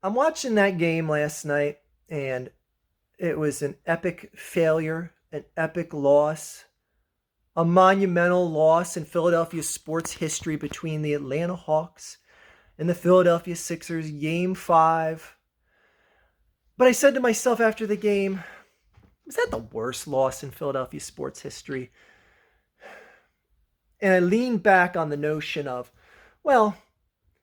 I'm watching that game last night, and it was an epic failure, an epic loss, a monumental loss in Philadelphia sports history between the Atlanta Hawks and the Philadelphia Sixers, game five. But I said to myself after the game, was that the worst loss in Philadelphia sports history? And I leaned back on the notion of, well,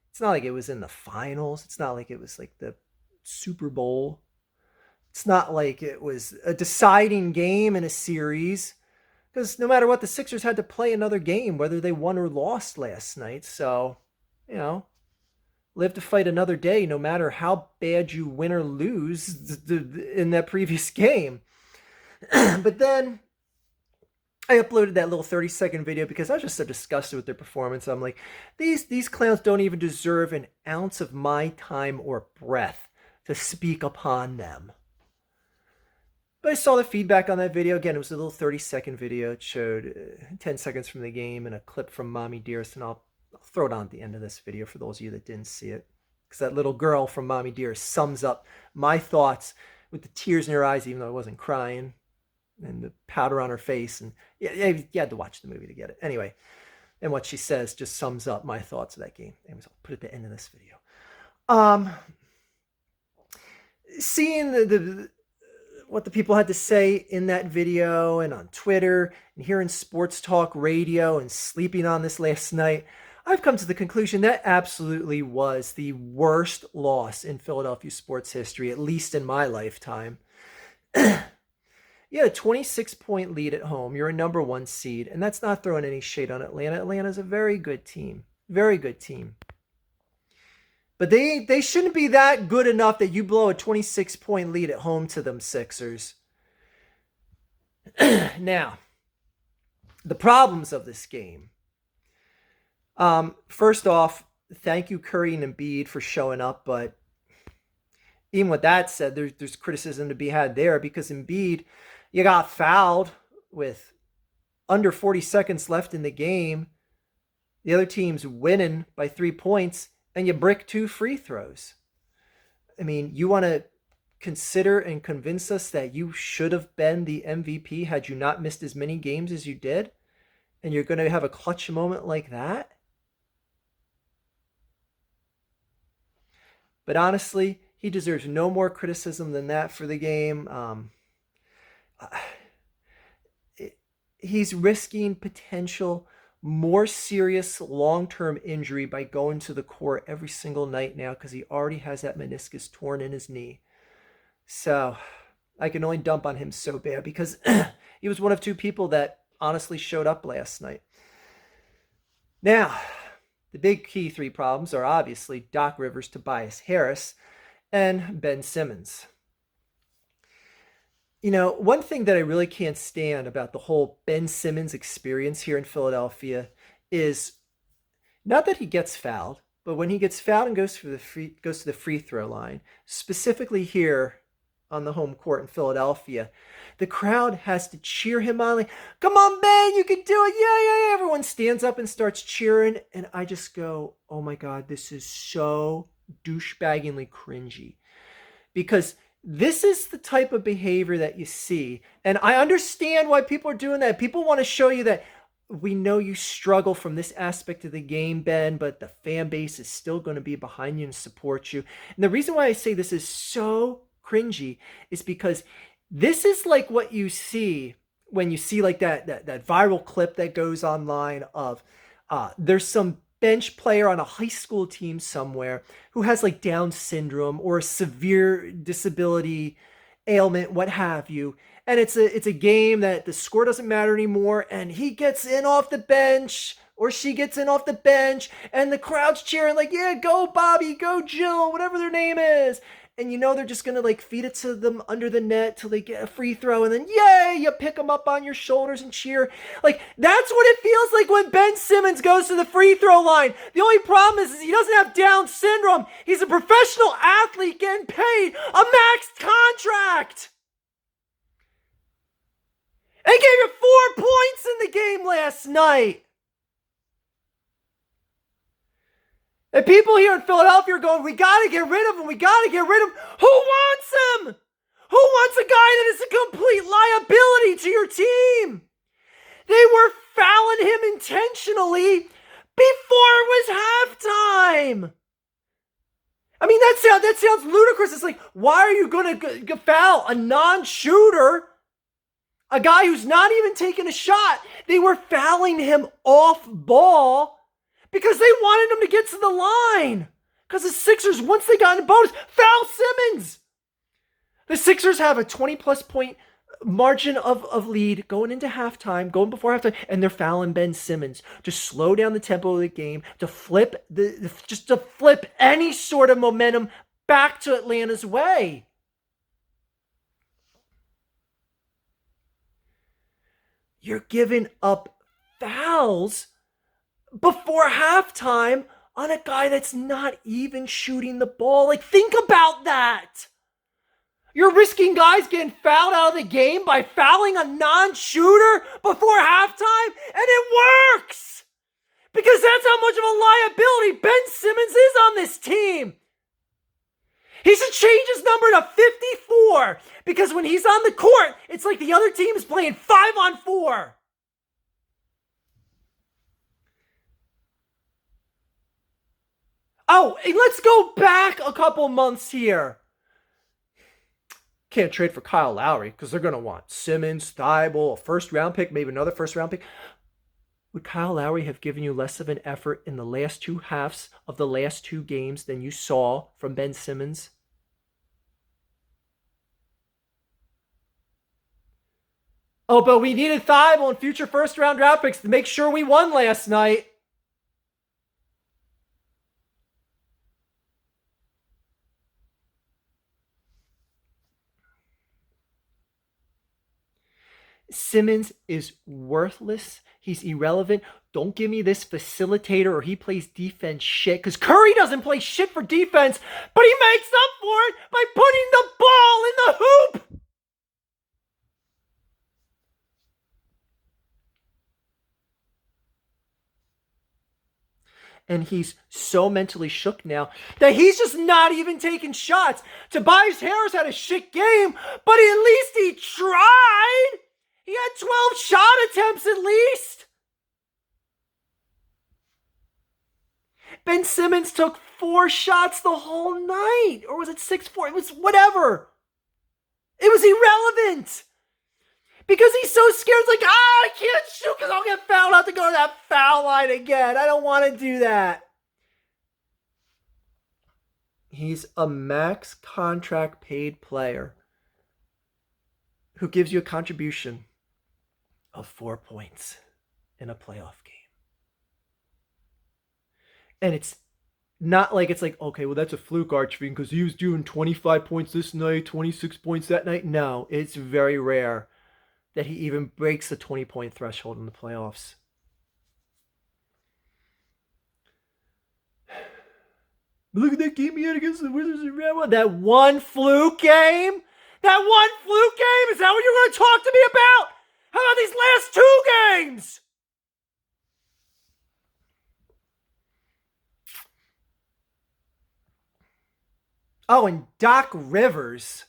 it's not like it was in the finals. It's not like it was like the Super Bowl. It's not like it was a deciding game in a series. Because no matter what, the Sixers had to play another game, whether they won or lost last night. So, you know, live to fight another day, no matter how bad you win or lose in that previous game. But then I uploaded that little 30-second video because I was just so disgusted with their performance. I'm like, these clowns don't even deserve an ounce of my time or breath to speak upon them. But I saw the feedback on that video. Again, it was a little 30-second video. It showed 10 seconds from the game and a clip from Mommy Dearest. And I'll throw it on at the end of this video for those of you that didn't see it. Because that little girl from Mommy Dearest sums up my thoughts with the tears in her eyes, even though I wasn't crying, and the powder on her face. And yeah, you had to watch the movie to get it. Anyway, and what she says just sums up my thoughts of that game. Anyways, I'll put it at the end of this video. Seeing the what the people had to say in that video and on Twitter and hearing sports talk radio and sleeping on this last night, I've come to the conclusion that absolutely was the worst loss in Philadelphia sports history, at least in my lifetime. You had a 26-point lead at home. You're a number one seed, and that's not throwing any shade on Atlanta. Atlanta's a very good team. Very good team. But they shouldn't be that good enough that you blow a 26-point lead at home to them Sixers. Now, the problems of this game. First off, thank you, Curry and Embiid, for showing up. But even with that said, there's criticism to be had there because Embiid, you got fouled with under 40 seconds left in the game. The other team's winning by 3 points. And you brick 2 free throws. I mean, you want to consider and convince us that you should have been the MVP had you not missed as many games as you did? And you're going to have a clutch moment like that? But honestly, he deserves no more criticism than that for the game. He's risking potential more serious long-term injury by going to the court every single night now because he already has that meniscus torn in his knee. So I can only dump on him so bad because he was one of 2 people that honestly showed up last night. Now, the big key 3 problems are obviously Doc Rivers, Tobias Harris, and Ben Simmons. You know, one thing that I really can't stand about the whole Ben Simmons experience here in Philadelphia is not that he gets fouled, but when he gets fouled and goes to the free throw line, specifically here on the home court in Philadelphia, the crowd has to cheer him on like, "Come on, Ben, you can do it. Yeah, yeah, yeah." Everyone stands up and starts cheering, and I just go, "Oh my God, this is so douchebaggingly cringy." Because this is the type of behavior that you see. And I understand why people are doing that. People want to show you that we know you struggle from this aspect of the game, Ben, but the fan base is still going to be behind you and support you. And the reason why I say this is so cringy is because this is like what you see when you see like that viral clip that goes online of there's some bench player on a high school team somewhere who has like Down syndrome or a severe disability ailment, what have you. And it's a game that the score doesn't matter anymore. And he gets in off the bench or she gets in off the bench and the crowd's cheering like, "Yeah, go Bobby, go Jill," whatever their name is. And you know they're just going to like feed it to them under the net till they get a free throw. And then, yay, you pick them up on your shoulders and cheer. Like, that's what it feels like when Ben Simmons goes to the free throw line. The only problem is he doesn't have Down syndrome. He's a professional athlete getting paid a max contract. And he gave you 4 points in the game last night. And people here in Philadelphia are going, we got to get rid of him. We got to get rid of him. Who wants him? Who wants a guy that is a complete liability to your team? They were fouling him intentionally before it was halftime. I mean, that sounds ludicrous. It's like, why are you going to foul a non-shooter, a guy who's not even taking a shot? They were fouling him off ball because they wanted him to get to the line. Because the Sixers, once they got in bonus, foul Simmons. The Sixers have a 20-plus point margin of lead going into halftime, going before halftime, and they're fouling Ben Simmons to slow down the tempo of the game, to flip any sort of momentum back to Atlanta's way. You're giving up fouls before halftime on a guy that's not even shooting the ball. Like, think about that. You're risking guys getting fouled out of the game by fouling a non-shooter before halftime, and it works! Because that's how much of a liability Ben Simmons is on this team. He should change his number to 54, because when he's on the court, it's like the other team is playing 5-on-4. Oh, and let's go back a couple months here. Can't trade for Kyle Lowry because they're going to want Simmons, Thibault, a first-round pick, maybe another first-round pick. Would Kyle Lowry have given you less of an effort in the last two halves of the last two games than you saw from Ben Simmons? Oh, but we needed Thibault and future first-round draft picks to make sure we won last night. Simmons is worthless. He's irrelevant. Don't give me this facilitator or he plays defense shit, because Curry doesn't play shit for defense, but he makes up for it by putting the ball in the hoop. And he's so mentally shook now that he's just not even taking shots. Tobias Harris had a shit game, but at least he tried. He had 12 shot attempts at least. Ben Simmons took 4 shots the whole night. Or was it 6-4? It was whatever. It was irrelevant. Because he's so scared. It's like, I can't shoot because I'll get fouled. I'll have to go to that foul line again. I don't want to do that. He's a max contract paid player who gives you a contribution of 4 points in a playoff game. And it's not like it's like, okay, well, that's a fluke, Archie, because he was doing 25 points this night, 26 points that night. No, it's very rare that he even breaks the 20-point threshold in the playoffs. Look at that game he had against the Wizards in round one. That one fluke game? That one fluke game? Is that what you're going to talk to me about? How about these last 2 games? Oh, and Doc Rivers.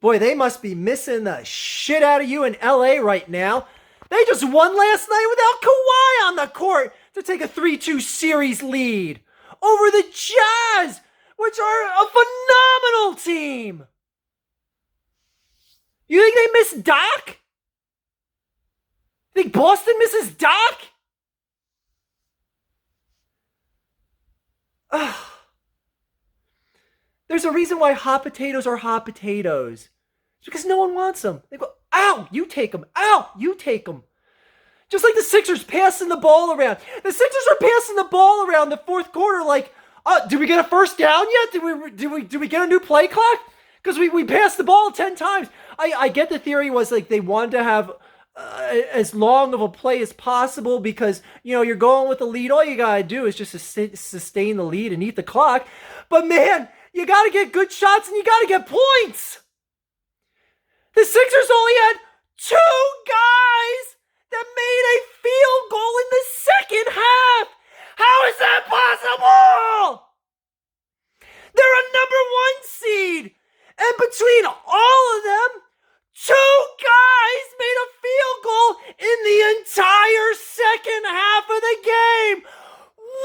Boy, they must be missing the shit out of you in LA right now. They just won last night without Kawhi on the court to take a 3-2 series lead over the Jazz, which are a phenomenal team. You think they miss Doc? Think Boston misses Doc? Ugh. There's a reason why hot potatoes are hot potatoes. It's because no one wants them. They go, ow, you take them. Ow, you take them. Just like the Sixers passing the ball around. The Sixers are passing the ball around the fourth quarter like, did we get a first down yet? Did we get a new play clock? Because we passed the ball 10 times. I get the theory was like they wanted to have as long of a play as possible because, you know, you're going with the lead. All you got to do is just sustain the lead and eat the clock. But man, you got to get good shots and you got to get points. The Sixers only had 2 guys that made a field goal in the second half. How is that possible? They're a number 1 seed. And between all of them, 2 guys made a field goal in the entire second half of the game.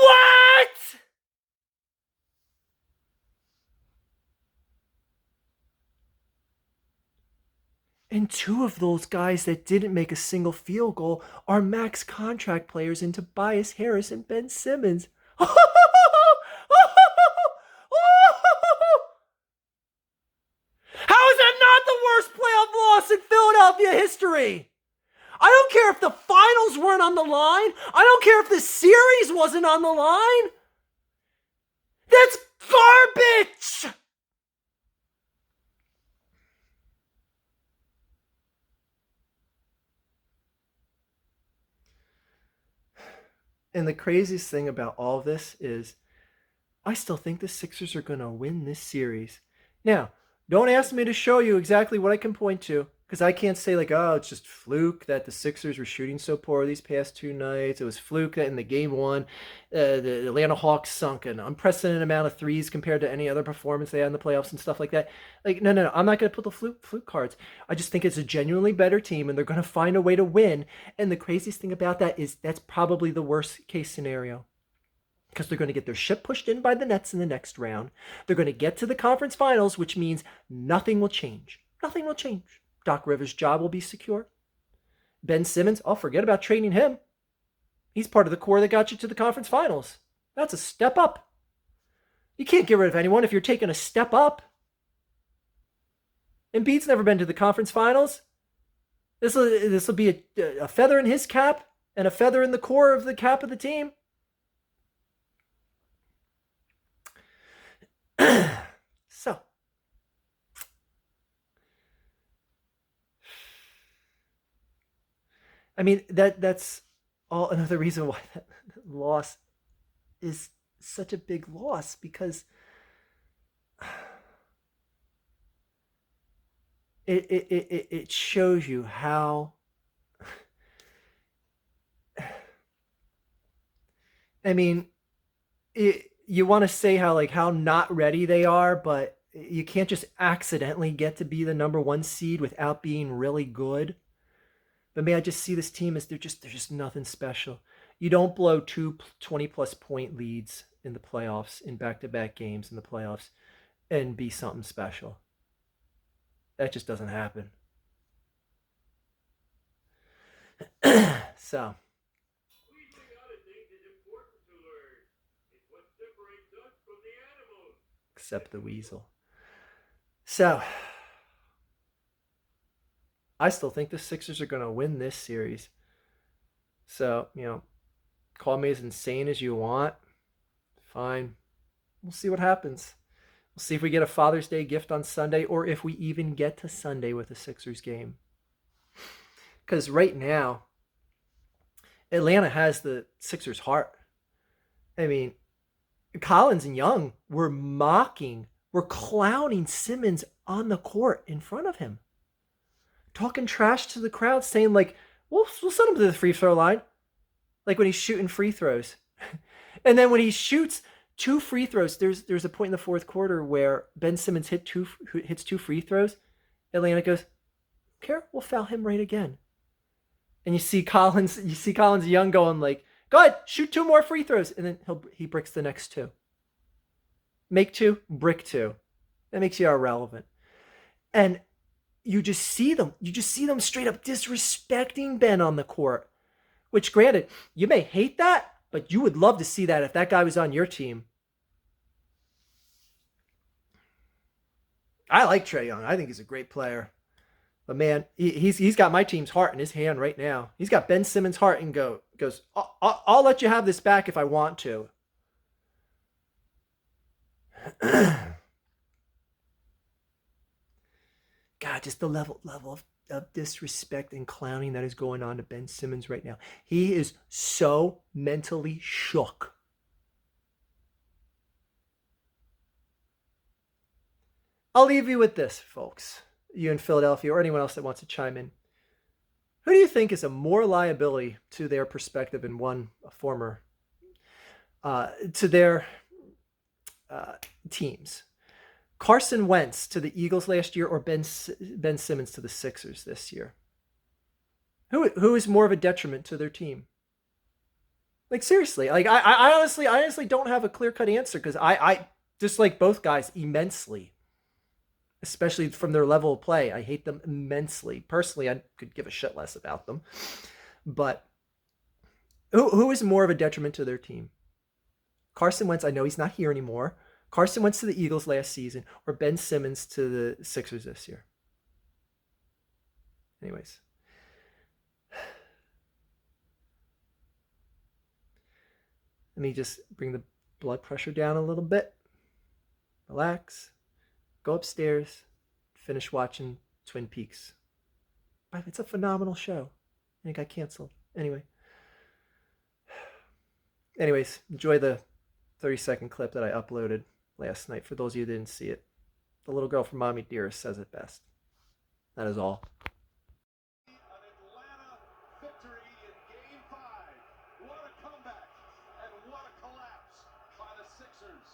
What? And 2 of those guys that didn't make a single field goal are max contract players in Tobias Harris and Ben Simmons. How is that not the worst playoff loss in Philadelphia history? I don't care if the finals weren't on the line. I don't care if the series wasn't on the line. That's garbage! And the craziest thing about all of this is I still think the Sixers are going to win this series. Now, don't ask me to show you exactly what I can point to, because I can't say like, oh, it's just fluke that the Sixers were shooting so poor these past 2 nights. It was fluke that in the game 1, the Atlanta Hawks sunk an unprecedented amount of threes compared to any other performance they had in the playoffs and stuff like that. Like, no. I'm not going to put the fluke cards. I just think it's a genuinely better team, and they're going to find a way to win. And the craziest thing about that is that's probably the worst case scenario, because they're going to get their ship pushed in by the Nets in the next round. They're going to get to the conference finals, which means nothing will change. Nothing will change. Doc Rivers' job will be secure. Ben Simmons, oh, forget about trading him. He's part of the core that got you to the conference finals. That's a step up. You can't get rid of anyone if you're taking a step up. Embiid's never been to the conference finals. This will be a feather in his cap and a feather in the core of the cap of the team. So, I mean, that's all another reason why that loss is such a big loss, because it shows you how, I mean, you want to say how not ready they are, but you can't just accidentally get to be the number 1 seed without being really good. But man, I just see this team as they're just nothing special. You don't blow 2 20-plus point leads in the playoffs, in back-to-back games in the playoffs, and be something special. That just doesn't happen. So, except the weasel. So, I still think the Sixers are going to win this series. So, call me as insane as you want. Fine. We'll see what happens. We'll see if we get a Father's Day gift on Sunday, or if we even get to Sunday with a Sixers game. Because right now, Atlanta has the Sixers' heart. I mean, Collins and Young were clowning Simmons on the court in front of him. Talking trash to the crowd, saying like, we'll send him to the free throw line. Like when he's shooting free throws. And then when he shoots 2 free throws, there's a point in the 4th quarter where Ben Simmons hits 2 free throws. Atlanta goes, care, we'll foul him right again. And you see Collins and Young going like, go ahead, shoot 2 more free throws. And then he bricks the next 2. Make 2, brick 2. That makes you irrelevant. And you just see them straight up disrespecting Ben on the court. Which, granted, you may hate that, but you would love to see that if that guy was on your team. I like Trae Young. I think he's a great player. But man, he's got my team's heart in his hand right now. He's got Ben Simmons' heart and goes, I'll let you have this back if I want to. God, just the level of disrespect and clowning that is going on to Ben Simmons right now. He is so mentally shook. I'll leave you with this, folks. You in Philadelphia or anyone else that wants to chime in. Who do you think is a more liability to their perspective, and one, a former to their uh, teams. Carson Wentz to the Eagles last year, or Ben Simmons to the Sixers this year? Who is more of a detriment to their team? Like seriously, like I honestly don't have a clear cut answer because I dislike both guys immensely, especially from their level of play. I hate them immensely. Personally, I could give a shit less about them, but who is more of a detriment to their team? Carson Wentz, I know he's not here anymore. Carson Wentz to the Eagles last season, or Ben Simmons to the Sixers this year. Anyways, let me just bring the blood pressure down a little bit. Relax. Go upstairs. Finish watching Twin Peaks. It's a phenomenal show. And it got canceled. Anyways, enjoy the 30-second clip that I uploaded last night. For those of you who didn't see it, the little girl from Mommy Dearest says it best. That is all. An Atlanta victory in Game 5. What a comeback and what a collapse by the Sixers.